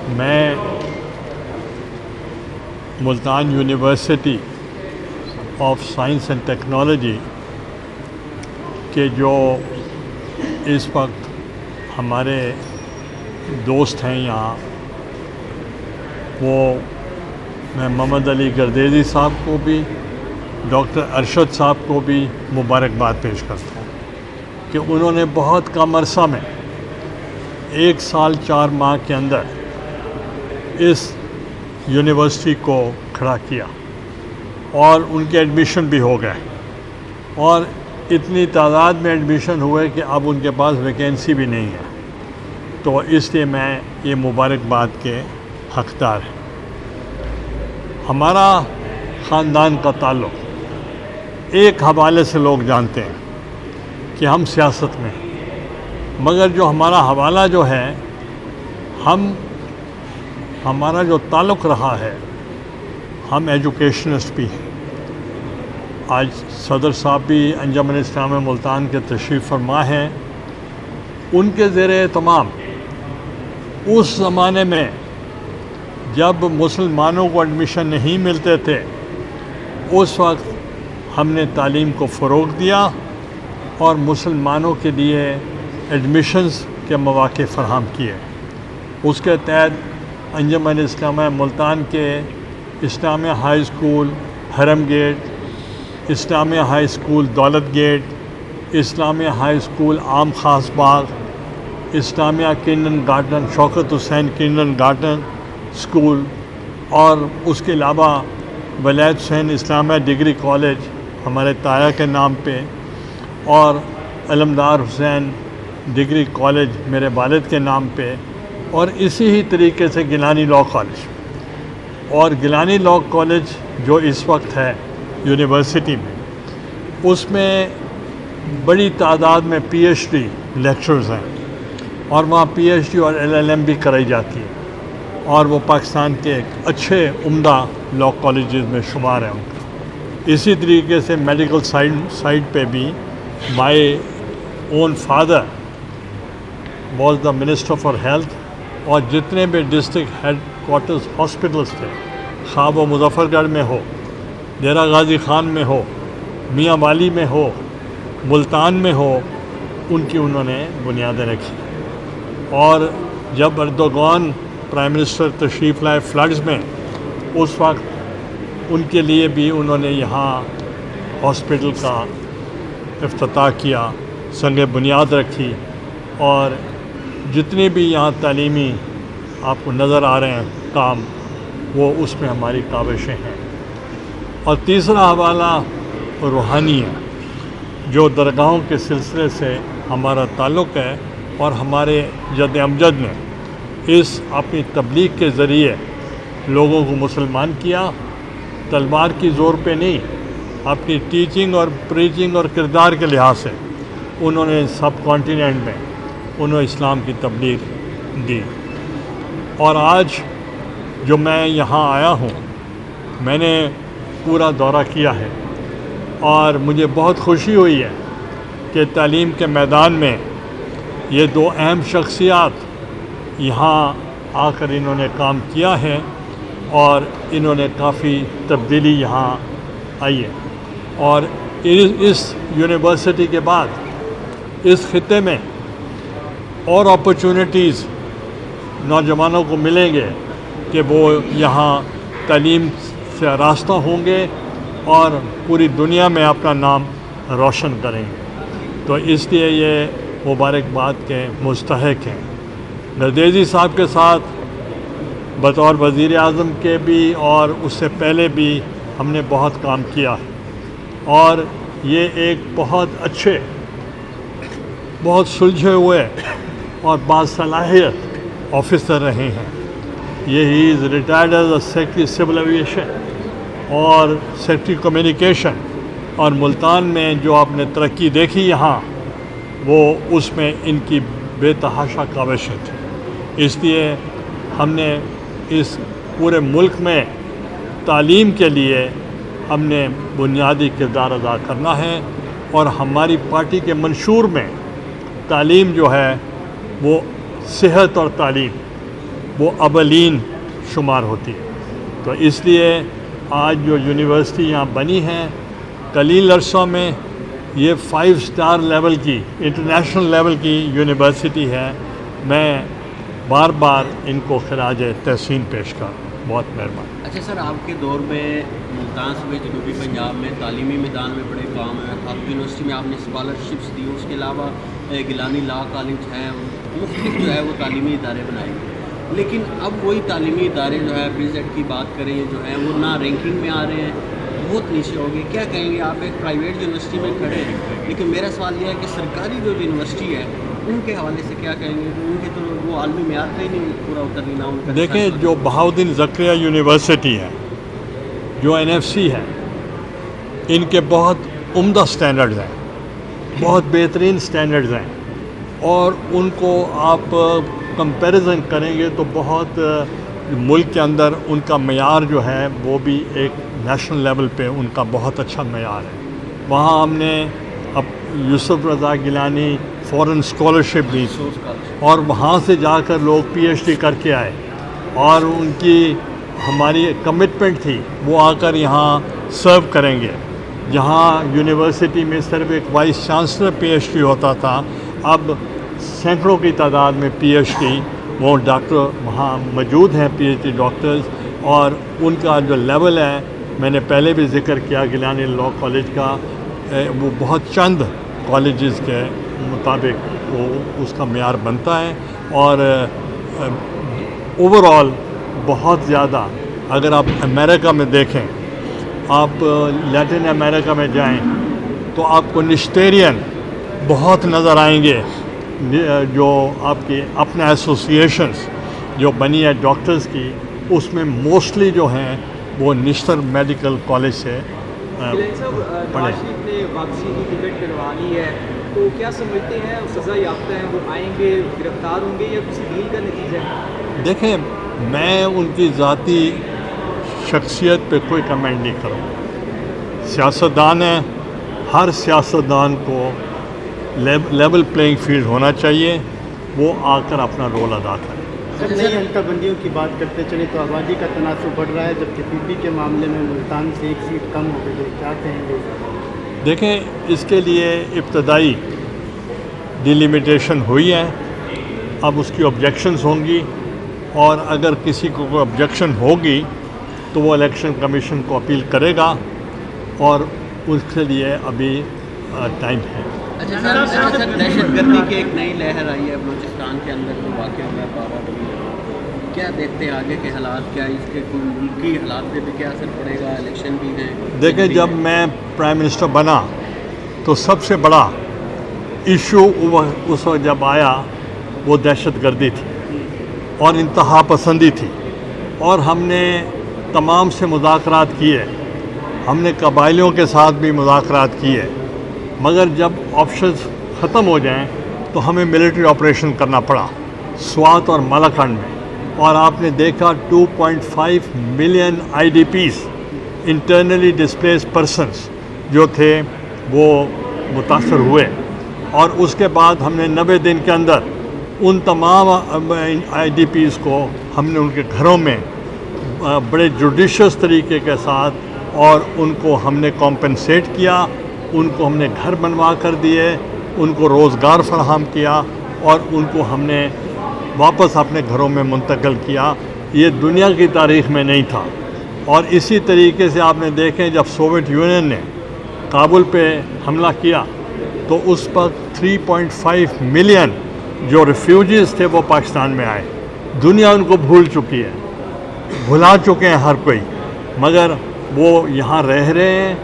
میں Multan university of science and technology کے جو اس وقت ہمارے دوست ہیں یہاں، وہ میں محمد علی گردیزی صاحب کو بھی، ڈاکٹر ارشد صاحب کو بھی مبارکباد پیش کرتا ہوں کہ انہوں نے بہت کم عرصہ میں 1 سال 4 ماہ کے اندر اس یونیورسٹی کو کھڑا کیا اور ان کے ایڈمیشن بھی ہو گئے، اور اتنی تعداد میں ایڈمیشن ہوئے کہ اب ان کے پاس ویکینسی بھی نہیں ہے، تو اس لیے میں یہ مبارکباد کے حقدار ہیں۔ ہمارا خاندان کا تعلق ایک حوالے سے لوگ جانتے ہیں کہ ہم سیاست میں ہیں، مگر جو ہمارا حوالہ جو ہے، ہمارا جو تعلق رہا ہے، ہم ایجوکیشنسٹ بھی ہیں۔ آج صدر صاحب بھی انجمن اسلامیہ ملتان کے تشریف فرما ہیں۔ ان کے زیر اہتمام اس زمانے میں جب مسلمانوں کو ایڈمیشن نہیں ملتے تھے، اس وقت ہم نے تعلیم کو فروغ دیا اور مسلمانوں کے لیے ایڈمیشنز کے مواقع فراہم کیے۔ اس کے تحت انجمن اسلامیہ ملتان کے اسلامیہ ہائی اسکول حرم گیٹ، اسلامیہ ہائی اسکول دولت گیٹ، اسلامیہ ہائی اسکول عام خاص باغ، اسلامیہ کنڈن گارڈن شوکت حسین کنڈن گارڈن اسکول، اور اس کے علاوہ ولید حسین اسلامیہ ڈگری کالج ہمارے تایا کے نام پہ، اور علمدار حسین ڈگری کالج میرے والد کے نام پہ، اور اسی ہی طریقے سے گیلانی لاء کالج، اور گیلانی لاء کالج جو اس وقت ہے یونیورسٹی میں، اس میں بڑی تعداد میں پی ایچ ڈی لیکچرز ہیں، اور وہاں پی ایچ ڈی اور LLM بھی کرائی جاتی ہے، اور وہ پاکستان کے ایک اچھے عمدہ لاء کالجز میں شمار ہیں ان کا۔ اسی طریقے سے میڈیکل سائڈ پہ بھی my own father was the minister for health, اور جتنے بھی ڈسٹرکٹ ہیڈ کوارٹرز ہاسپٹلس تھے، خواہ وہ مظفر گڑھ میں ہو، ڈیرہ غازی خان میں ہو، میاں والی میں ہو، ملتان میں ہو، ان کی انہوں نے بنیادیں رکھی۔ اور جب اردوغان پرائم منسٹر تشریف لائے فلڈز میں، اس وقت ان کے لیے بھی انہوں نے یہاں ہاسپٹل کا افتتاح کیا، سنگ بنیاد رکھی، اور جتنے بھی یہاں تعلیمی آپ کو نظر آ رہے ہیں کام، وہ اس میں ہماری کاوشیں ہیں۔ اور تیسرا حوالہ روحانی ہے، جو درگاہوں کے سلسلے سے ہمارا تعلق ہے، اور ہمارے جد امجد نے اس اپنی تبلیغ کے ذریعے لوگوں کو مسلمان کیا، تلوار کی زور پہ نہیں، اپنی ٹیچنگ اور پریچنگ اور کردار کے لحاظ سے انہوں نے سب کانٹیننٹ میں انہوں اسلام کی تبلیغ دی۔ اور آج جو میں یہاں آیا ہوں، میں نے پورا دورہ کیا ہے، اور مجھے بہت خوشی ہوئی ہے کہ تعلیم کے میدان میں یہ 2 اہم شخصیات یہاں آ کر انہوں نے کام کیا ہے، اور انہوں نے کافی تبدیلی یہاں آئی ہے۔ اور اس یونیورسٹی کے بعد اس خطے میں اور اپرچونٹیز نوجوانوں کو ملیں گے کہ وہ یہاں تعلیم سے آراستہ ہوں گے اور پوری دنیا میں اپنا نام روشن کریں گے، تو اس لیے یہ مبارکباد کے مستحق ہیں۔ گردیزی صاحب کے ساتھ بطور وزیر اعظم کے بھی اور اس سے پہلے بھی ہم نے بہت کام کیا ہے، اور یہ ایک بہت اچھے، بہت سلجھے ہوئے اور باصلاحیت آفیسر رہے ہیں۔ یہ he is retired as a secretary civil aviation اور سیکرٹری کمیونیکیشن، اور ملتان میں جو آپ نے ترقی دیکھی یہاں، وہ اس میں ان کی بے تحاشا کاوشیں تھیں۔ اس لیے ہم نے اس پورے ملک میں تعلیم کے لیے ہم نے بنیادی کردار ادا کرنا ہے، اور ہماری پارٹی کے منشور میں تعلیم جو ہے وہ صحت اور تعلیم وہ اولین شمار ہوتی ہے. تو اس لیے آج جو یونیورسٹی یہاں بنی ہے قلیل عرصوں میں یہ 5 اسٹار لیول کی انٹرنیشنل لیول کی یونیورسٹی ہے. میں بار بار ان کو خراج تحسین پیش کر. بہت مہربانی. اچھا سر، آپ کے دور میں ملتان صوبے جنوبی پنجاب میں تعلیمی میدان میں بڑے کام ہیں. آپ یونیورسٹی میں آپ نے اسکالرشپس دی، اس کے علاوہ گیلانی لا کالج ہیں، مختلف جو ہے وہ تعلیمی ادارے بنائے گئے. لیکن اب وہی تعلیمی ادارے جو ہے BZED کی بات کریں جو ہیں وہ نہ رینکنگ میں آ رہے ہیں، بہت نیچے ہو گئے. کیا کہیں گے؟ آپ ایک پرائیویٹ یونیورسٹی میں کھڑے ہیں، لیکن میرا سوال یہ ہے کہ سرکاری جو یونیورسٹی ہے ان کے حوالے سے کیا کہیں گے؟ ان کے تو وہ عالمی معیار پہ ہی نہیں پورا اترنی نہ ان کا. دیکھیں، جو بہاؤالدین زکریا یونیورسٹی ہے، جو NFC ہے، ان کے بہت عمدہ سٹینڈرڈز ہیں، بہت بہترین سٹینڈرڈز ہیں، اور ان کو آپ کمپیریزن کریں گے تو بہت ملک کے اندر ان کا معیار جو ہے وہ بھی ایک نیشنل لیول پہ ان کا بہت اچھا معیار ہے. وہاں ہم نے اب یوسف رضا گیلانی فورن اسکالرشپ دی تھی، اور وہاں سے جا کر لوگ PhD کر کے آئے، اور ان کی ہماری کمٹمنٹ تھی وہ آ کر یہاں سرو کریں گے. جہاں یونیورسٹی میں صرف ایک وائس چانسلر PhD ہوتا تھا، اب سینکڑوں کی تعداد میں PhD وہ ڈاکٹر وہاں موجود ہیں، PhD ڈاکٹرز. اور ان کا جو لیول ہے، میں نے پہلے بھی ذکر کیا گیلانی لا کالج کا، وہ بہت چند کالجز کے مطابق وہ اس کا معیار بنتا ہے. اور اوورآل بہت زیادہ، اگر آپ امریکہ میں دیکھیں، آپ لیٹن امریکہ میں جائیں تو آپ کو نشٹیرین بہت نظر آئیں گے، جو آپ کی اپنے ایسوسیشنز جو بنی ہے ڈاکٹرز کی، اس میں موسٹلی جو ہیں وہ نشتر میڈیکل کالج سے پڑھے. نے واپسی کی ٹکٹ کروانی ہے تو کیا سمجھتے ہیں سزا یافتہ ہیں وہ آئیں گے، گرفتار ہوں گے، یا کسی ڈیل کا نتیجہ ہے؟ دیکھیں، میں ان کی ذاتی شخصیت پہ کوئی کمنٹ نہیں کروں. سیاستدان ہیں، ہر سیاستدان کو لیول پلینگ فیلڈ ہونا چاہیے، وہ آ کر اپنا رول ادا کریں. نئی حلقہ بندیوں کی بات کرتے چلیں تو آبادی کا تناسب بڑھ رہا ہے، جبکہ PP کے معاملے میں ملتان سے 1 سیٹ کم ہو گئی ہے. کیا کہیں گے؟ دیکھیں، اس کے لیے ابتدائی ڈیلیمیٹیشن ہوئی ہے، اب اس کی آبجیکشنز ہوں گی، اور اگر کسی کو کوئی آبجیکشن ہوگی تو وہ الیکشن کمیشن کو اپیل کرے گا، اور اس کے لیے ابھی ٹائم ہے. اچھا سر، دہشت گردی کی ایک نئی لہر آئی ہے بلوچستان کے اندر جو واقع ہوا ہے بابا ڈولی. کیا دیکھتے ہیں آگے کے حالات؟ کیا اس کے کوئی ملکی حالات پہ بھی کیا اثر پڑے گا؟ الیکشن بھی ہیں. دیکھیں، جب میں پرائم منسٹر بنا تو سب سے بڑا ایشو اس وقت جب آیا وہ دہشت گردی تھی اور انتہا پسندی تھی، اور ہم نے تمام سے مذاکرات کیے، ہم نے قبائلیوں کے ساتھ بھی مذاکرات کیے، مگر جب آپشنز ختم ہو جائیں تو ہمیں ملٹری آپریشن کرنا پڑا سوات اور مالاکنڈ میں. اور آپ نے دیکھا 2.5 million IDPs internally displaced persons جو تھے وہ متاثر ہوئے. اور اس کے بعد ہم نے 90 دن کے اندر ان تمام IDPs کو ہم نے ان کے گھروں میں بڑے جوڈیشس طریقے کے ساتھ، اور ان کو ہم نے کمپنسیٹ کیا، ان کو ہم نے گھر بنوا کر دیے، ان کو روزگار فراہم کیا، اور ان کو ہم نے واپس اپنے گھروں میں منتقل کیا. یہ دنیا کی تاریخ میں نہیں تھا. اور اسی طریقے سے آپ نے دیکھیں، جب سوویت یونین نے کابل پہ حملہ کیا تو اس وقت 3.5 ملین جو ریفیوجیز تھے وہ پاکستان میں آئے. دنیا ان کو بھول چکی ہے، بھلا چکے ہیں ہر کوئی، مگر وہ یہاں رہ رہے ہیں،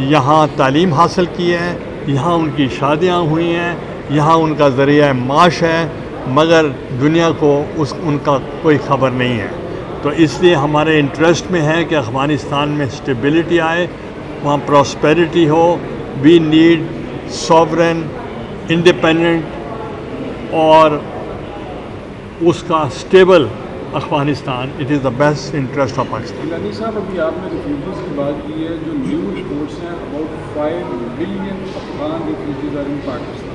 یہاں تعلیم حاصل کی ہے، یہاں ان کی شادیاں ہوئی ہیں، یہاں ان کا ذریعہ معاش ہے، مگر دنیا کو ان کا کوئی خبر نہیں ہے. تو اس لیے ہمارے انٹرسٹ میں ہے کہ افغانستان میں اسٹیبلٹی آئے، وہاں پراسپیرٹی ہو. وی نیڈ سوورن، انڈیپینڈنٹ اور اس کا stable Afghanistan. It is the best interest of Pakistan. Gilani صاحب، ابھی آپ نے ریفیوجیز کی بات کی ہے، جو نیو رپورٹس ہیں about 5 billion Afghan refugees are in Pakistan.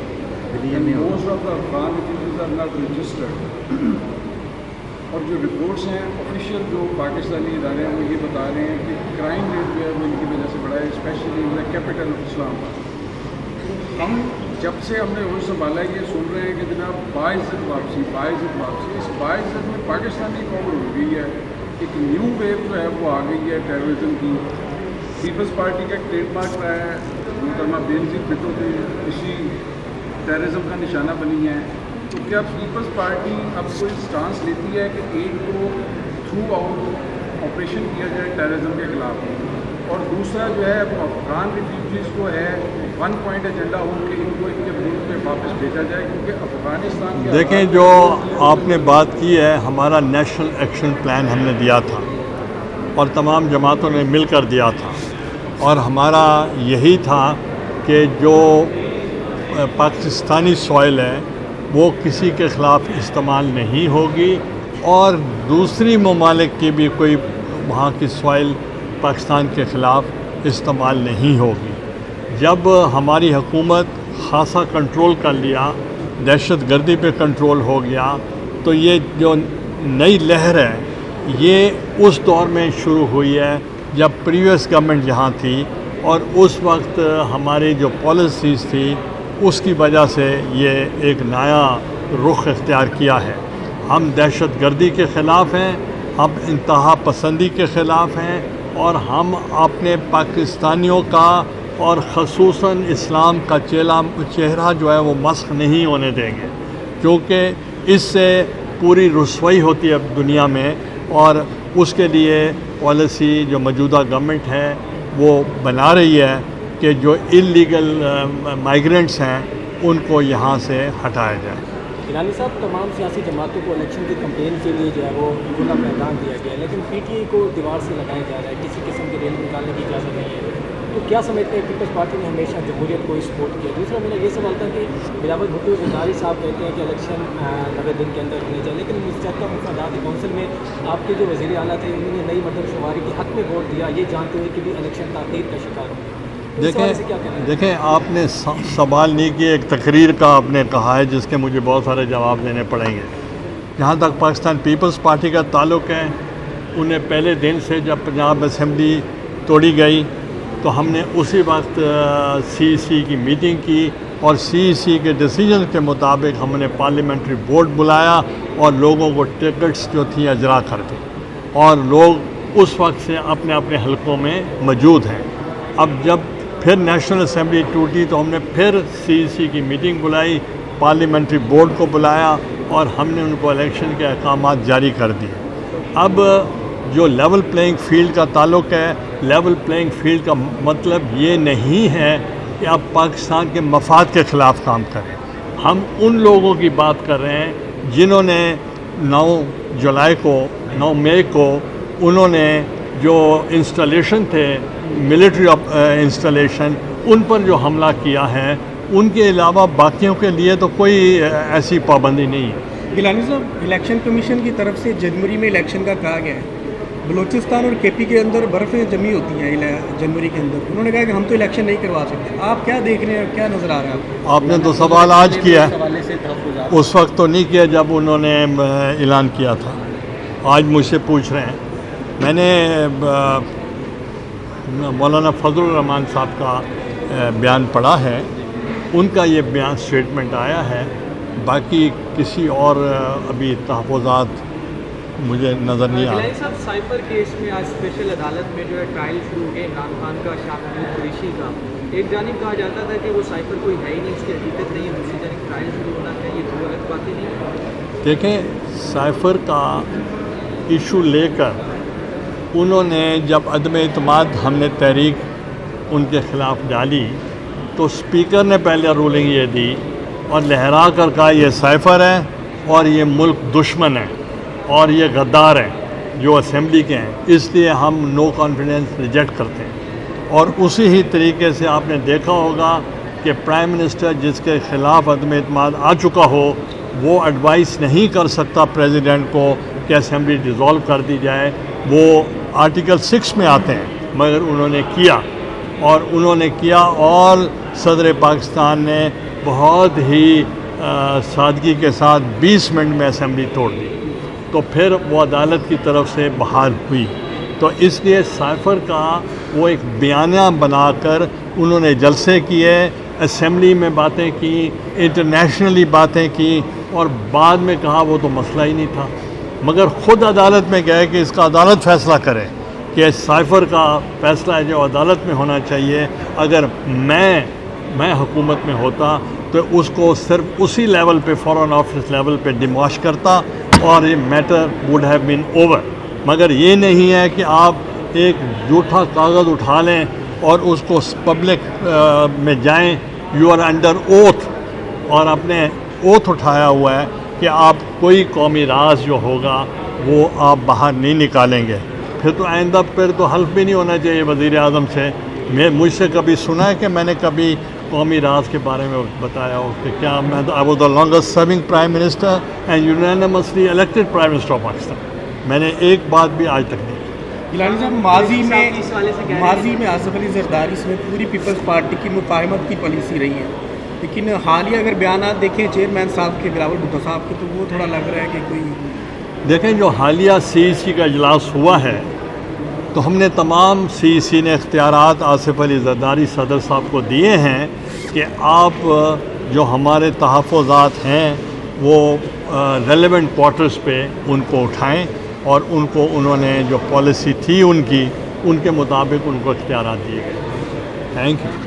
Most of the Afghan refugees are not registered. اور جو رپورٹس ہیں آفیشیل جو پاکستانی ادارے ہیں وہ یہ بتا رہے ہیں کہ کرائم ریٹ جو ہے وہ ان کی وجہ سے بڑھا ہے، especially in the capital of Islamabad. ہم جب سے ہم نے عہد سنبھالا ہے یہ سن رہے ہیں کہ جناب باعزت واپسی، باعزت واپسی، اس باعزت میں پاکستانی قوم ہو گئی ہے، ایک نیو ویو جو ہے وہ آ گئی ہے ٹیررزم کی۔ پیپلز پارٹی کا ایک ٹریڈ مارک رہا ہے، محترمہ بینظیر بھٹو بھی اسی ٹیررزم کا نشانہ بنی ہے۔ تو کیا پیپلز پارٹی اب کوئی سٹانس لیتی ہے کہ ایک کو تھرو آؤٹ آپریشن کیا جائے ٹیررزم کے خلاف، اور دوسرا جو ہے وہ افغان ریفیوجیز کو ہے 1 پوائنٹ ایجنڈا ہو کہ ان کو ان کے ملک پہ واپس بھیجا جائے، کیونکہ افغانستان کے دیکھیں جو آپ نے بات کی ہے، ہمارا نیشنل ایکشن پلان ہم نے دیا تھا اور تمام جماعتوں نے مل کر دیا تھا، اور ہمارا یہی تھا کہ جو پاکستانی سوائل ہے وہ کسی کے خلاف استعمال نہیں ہوگی، اور دوسری ممالک کی بھی کوئی وہاں کی سوائل پاکستان کے خلاف استعمال نہیں ہوگی۔ جب ہماری حکومت خاصا کنٹرول کر لیا، دہشت گردی پہ کنٹرول ہو گیا، تو یہ جو نئی لہر ہے یہ اس دور میں شروع ہوئی ہے جب پریویس گورنمنٹ یہاں تھی، اور اس وقت ہماری جو پالیسیز تھی اس کی وجہ سے یہ ایک نیا رخ اختیار کیا ہے۔ ہم دہشت گردی کے خلاف ہیں، ہم انتہا پسندی کے خلاف ہیں، اور ہم اپنے پاکستانیوں کا اور خصوصاً اسلام کا چہرہ جو ہے وہ مسخ نہیں ہونے دیں گے، کیونکہ اس سے پوری رسوائی ہوتی ہے دنیا میں، اور اس کے لیے پالیسی جو موجودہ گورنمنٹ ہے وہ بنا رہی ہے کہ جو انلیگل مائیگرنٹس ہیں ان کو یہاں سے ہٹایا جائے۔ گیلانی صاحب، تمام سیاسی جماعتوں کو الیکشن کی کمپین کے لیے جو ہے وہ کھلا میدان دیا گیا ہے، لیکن پی ٹی آئی کو دیوار سے لگایا جا رہا ہے، کسی قسم کے ریلی نکالنے کی اجازت نہیں ہے۔ تو کیا سمجھتے ہیں پیپلز پارٹی نے ہمیشہ جمہوریت کو سپورٹ کیا؟ دوسرا میرا یہ سوال تھا کہ بلاول بھٹو زرداری صاحب کہتے ہیں کہ الیکشن 90 دن کے اندر ہونے چاہیے، لیکن مستحکم مفادات کونسل میں آپ کے جو وزیر اعلیٰ تھے انہوں نے نئی مردم شماری کے حق میں ووٹ دیا، یہ جانتے ہوئے کہ بھی الیکشن تاخیر کا شکار ہو۔ دیکھیں آپ نے سوال نہیں کیا، ایک تقریر کا آپ نے کہا ہے جس کے مجھے بہت سارے جواب دینے پڑیں گے۔ جہاں تک پاکستان پیپلز پارٹی کا تعلق ہے، انہیں پہلے دن سے جب پنجاب اسمبلی توڑی گئی تو ہم نے اسی وقت سی سی کی میٹنگ کی، اور سی سی کے ڈیسیجن کے مطابق ہم نے پارلیمنٹری بورڈ بلایا اور لوگوں کو ٹکٹس جو تھیں اجرا کر دی، اور لوگ اس وقت سے اپنے اپنے حلقوں میں موجود ہیں۔ اب جب پھر نیشنل اسمبلی ٹوٹی تو ہم نے پھر سی سی کی میٹنگ بلائی، پارلیمنٹری بورڈ کو بلایا، اور ہم نے ان کو الیکشن کے احکامات جاری کر دیے۔ اب جو لیول پلینگ فیلڈ کا تعلق ہے، لیول پلینگ فیلڈ کا مطلب یہ نہیں ہے کہ آپ پاکستان کے مفاد کے خلاف کام کریں۔ ہم ان لوگوں کی بات کر رہے ہیں جنہوں نے 9 مئی کو انہوں نے جو انسٹالیشن تھے ملٹری انسٹالیشن، ان پر جو حملہ کیا ہے، ان کے علاوہ باقیوں کے لیے تو کوئی ایسی پابندی نہیں ہے۔ گیلانی صاحب، الیکشن کمیشن کی طرف سے جنوری میں الیکشن کا کہا گیا ہے، بلوچستان اور کے پی کے اندر برفیں جمی ہوتی ہیں جنوری کے اندر، انہوں نے کہا کہ ہم تو الیکشن نہیں کروا سکتے، آپ کیا دیکھ رہے ہیں اور کیا نظر آ رہا ہے آپ نے تو سوال آج کیا ہے، اس وقت تو نہیں کیا جب انہوں نے اعلان کیا تھا، آج مجھ سے پوچھ رہے ہیں۔ میں نے مولانا فضل الرحمان صاحب کا بیان پڑھا ہے، ان کا یہ بیان اسٹیٹمنٹ آیا ہے، باقی کسی اور ابھی تحفظات مجھے نظر نہیں آ رہا۔ صاحب، سائبر کیس میں آج اسپیشل عدالت میں جو ہے ٹرائل شروع ہو گئے عمران خان کا، شاہ محمود قریشی کا۔ ایک جانب کہا جاتا تھا کہ وہ سائبر کوئی ہے ہی نہیں، اس کی حقیقت نہیں ہے، دوسری جانب ٹرائل شروع ہونا چاہیے، دو الگ باتیں نہیں ہیں۔ دیکھیں، سائفر کا ایشو لے کر انہوں نے جب عدم اعتماد ہم نے تحریک ان کے خلاف ڈالی تو اسپیکر نے پہلے رولنگ یہ دی اور لہرا کر کہا یہ سائفر ہے اور یہ ملک دشمن ہے اور یہ غدار ہیں جو اسمبلی کے ہیں، اس لیے ہم نو کانفیڈنس ریجیکٹ کرتے ہیں۔ اور اسی ہی طریقے سے آپ نے دیکھا ہوگا کہ پرائم منسٹر جس کے خلاف عدم اعتماد آ چکا ہو وہ ایڈوائس نہیں کر سکتا پریزیڈنٹ کو کہ اسمبلی ڈیزالو کر دی جائے، وہ آرٹیکل 6 میں آتے ہیں، مگر انہوں نے کیا اور صدر پاکستان نے بہت ہی سادگی کے ساتھ 20 منٹ میں اسمبلی توڑ دی۔ تو پھر وہ عدالت کی طرف سے بحال ہوئی. تو اس لیے سائفر کا وہ ایک بیانیہ بنا کر انہوں نے جلسے کیے، اسمبلی میں باتیں کی، انٹرنیشنلی باتیں کی، اور بعد میں کہا وہ تو مسئلہ ہی نہیں تھا. مگر خود عدالت میں گئے کہ اس کا عدالت فیصلہ کرے کہ سائفر کا فیصلہ ہے جو عدالت میں ہونا چاہیے. اگر میں حکومت میں ہوتا تو اس کو صرف اسی لیول پہ، فارن آفس لیول پہ ڈیماش کرتا اور یہ matter would have been over. مگر یہ نہیں ہے کہ آپ ایک جھوٹا کاغذ اٹھا لیں اور اس کو پبلک میں جائیں. یو آر انڈر اوتھ، اور اپنے اوتھ اٹھایا ہوا ہے کہ آپ کوئی قومی راز جو ہوگا وہ آپ باہر نہیں نکالیں گے. پھر تو آئندہ پھر تو حلف بھی نہیں ہونا چاہیے وزیر اعظم سے. مجھ سے کبھی سنا ہے کہ میں نے کبھی قومی راز کے بارے میں بتایا ہو کہ کیا میں I was the longest serving prime minister and unanimously elected prime minister of Pakistan. میں نے ایک بات بھی آج تک نہیں. گیلانی صاحب، ماضی میں آصف علی زرداری میں پوری پیپلز پارٹی کی مفاہمت کی پالیسی رہی ہے، لیکن حالیہ اگر بیانات دیکھیں چیئرمین صاحب کے بلاول بھٹو صاحب کے، تو وہ تھوڑا لگ رہا ہے کہ کوئی دیکھیں جو حالیہ CEC کا اجلاس ہوا ہے تو ہم نے تمام CEC نے اختیارات آصف علی زرداری صدر صاحب کو دیے ہیں کہ آپ جو ہمارے تحفظات ہیں وہ ریلیونٹ کوارٹرز پہ ان کو اٹھائیں، اور ان کو انہوں نے جو پالیسی تھی ان کے مطابق ان کو اختیارات دیے گئے. Thank you.